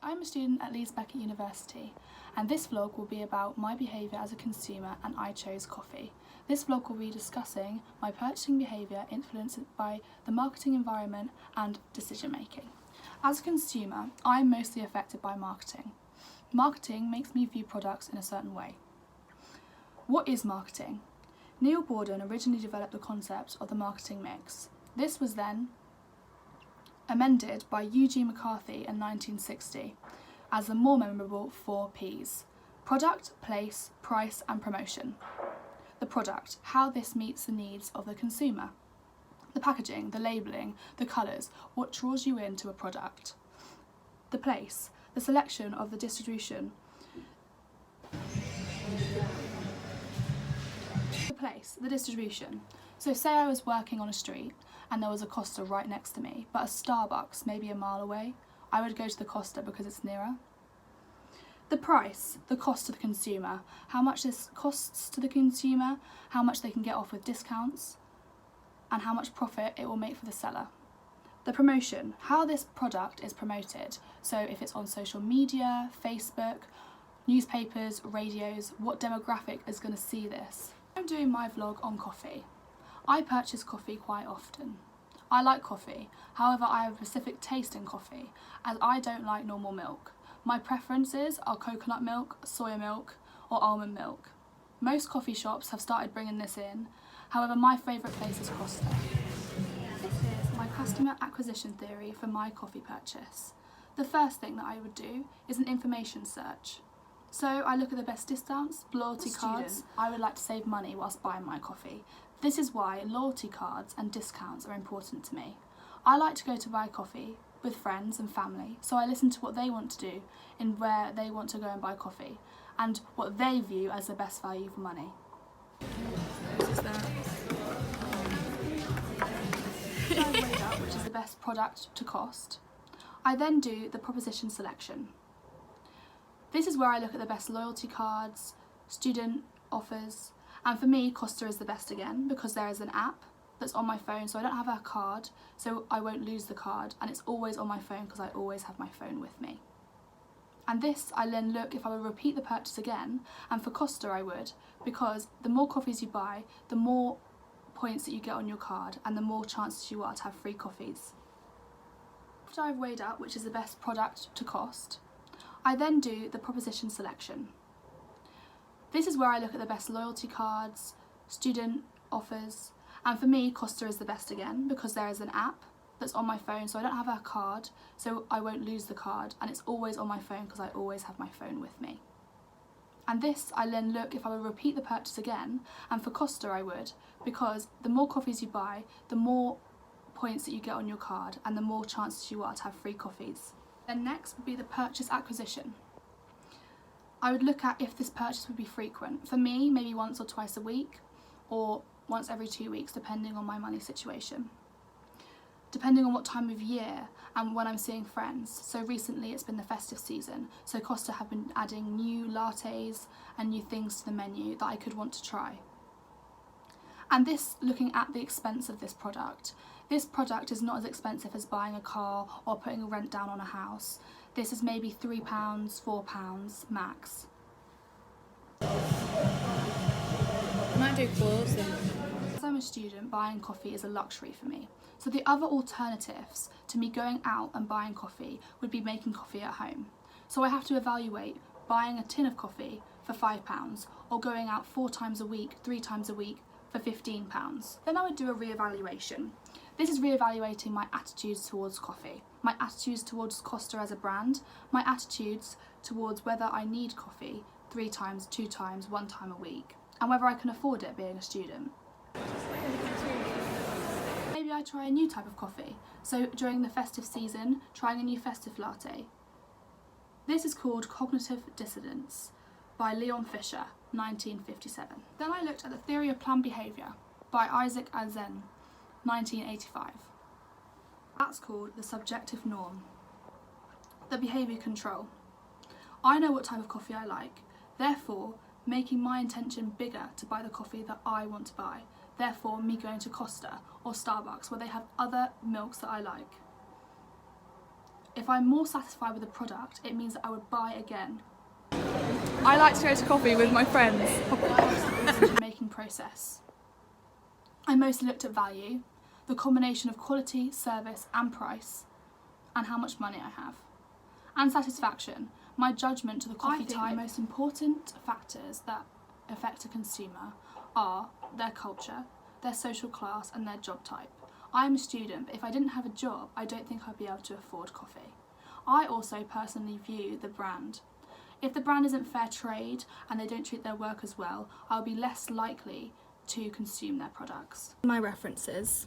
I'm a student at Leeds Beckett University, and this vlog will be about my behaviour as a consumer, and I chose coffee. This vlog will be discussing my purchasing behaviour influenced by the marketing environment and decision making. As a consumer, I'm mostly affected by marketing. Marketing makes me view products in a certain way. What is marketing? Neil Borden originally developed the concept of the marketing mix. This was then amended by Eugene McCarthy in 1960 as the more memorable 4 Ps: product, place, price and promotion. The product, how this meets the needs of the consumer. The packaging, the labelling, the colours, what draws you into a product. The place, the selection of the distribution. The place, the distribution. So say I was working on a street and there was a Costa right next to me, but a Starbucks maybe a mile away, I would go to the Costa because it's nearer. The price, the cost to the consumer, how much this costs to the consumer, how much they can get off with discounts, and how much profit it will make for the seller. The promotion, how this product is promoted, so if it's on social media, Facebook, newspapers, radios, what demographic is going to see this. I'm doing my vlog on coffee. I purchase coffee quite often. I like coffee, however I have a specific taste in coffee, as I don't like normal milk. My preferences are coconut milk, soya milk or almond milk. Most coffee shops have started bringing this in, however my favourite place is Costa. This is my customer acquisition theory for my coffee purchase. The first thing that I would do is an information search. So I look at the best discounts, loyalty cards. I would like to save money whilst buying my coffee. This is why loyalty cards and discounts are important to me. I like to go to buy coffee with friends and family, so I listen to what they want to do and where they want to go and buy coffee and what they view as the best value for money. Which is the best product to cost. I then do the proposition selection. This is where I look at the best loyalty cards, student offers, and for me Costa is the best again because there is an app that's on my phone, so I don't have a card, so I won't lose the card, and it's always on my phone because I always have my phone with me. And this I then look if I will repeat the purchase again, and for Costa I would, because the more coffees you buy, the more points that you get on your card and the more chances you are to have free coffees. After I've weighed up which is the best product to cost, I then do the proposition selection. This is where I look at the best loyalty cards, student offers, and for me Costa is the best again because there is an app that's on my phone, so I don't have a card, so I won't lose the card, and it's always on my phone because I always have my phone with me. And this I then look if I will repeat the purchase again, and for Costa I would, because the more coffees you buy, the more points that you get on your card and the more chances you are to have free coffees. Then next would be the purchase acquisition. I would look at if this purchase would be frequent. For me, maybe once or twice a week or once every 2 weeks depending on my money situation. Depending on what time of year and when I'm seeing friends. So recently it's been the festive season, so Costa have been adding new lattes and new things to the menu that I could want to try. And this, looking at the expense of this product. This product is not as expensive as buying a car or putting a rent down on a house. This is maybe £3, £4 max. Might do calls then. As I'm a student, buying coffee is a luxury for me. So the other alternatives to me going out and buying coffee would be making coffee at home. So I have to evaluate buying a tin of coffee for £5 or going out 4 times a week, 3 times a week for £15. Then I would do a re-evaluation. This is re-evaluating my attitudes towards coffee, my attitudes towards Costa as a brand, my attitudes towards whether I need coffee 3 times, 2 times, 1 time a week, and whether I can afford it being a student. Maybe I try a new type of coffee, so during the festive season, trying a new festive latte. This is called Cognitive Dissonance by Leon Fisher, 1957. Then I looked at the Theory of Planned Behaviour by Isaac Azen, 1985. That's called the subjective norm. The behaviour control. I know what type of coffee I like, therefore making my intention bigger to buy the coffee that I want to buy, therefore me going to Costa or Starbucks where they have other milks that I like. If I'm more satisfied with the product, it means that I would buy again. I like to go to coffee with my friends. Making process. I mostly looked at value, the combination of quality, service and price, and how much money I have. And satisfaction, my judgment to the coffee type. The most important factors that affect a consumer are their culture, their social class and their job type. I am a student, but if I didn't have a job, I don't think I'd be able to afford coffee. I also personally view the brand. If the brand isn't fair trade and they don't treat their workers well, I'll be less likely to consume their products. My references.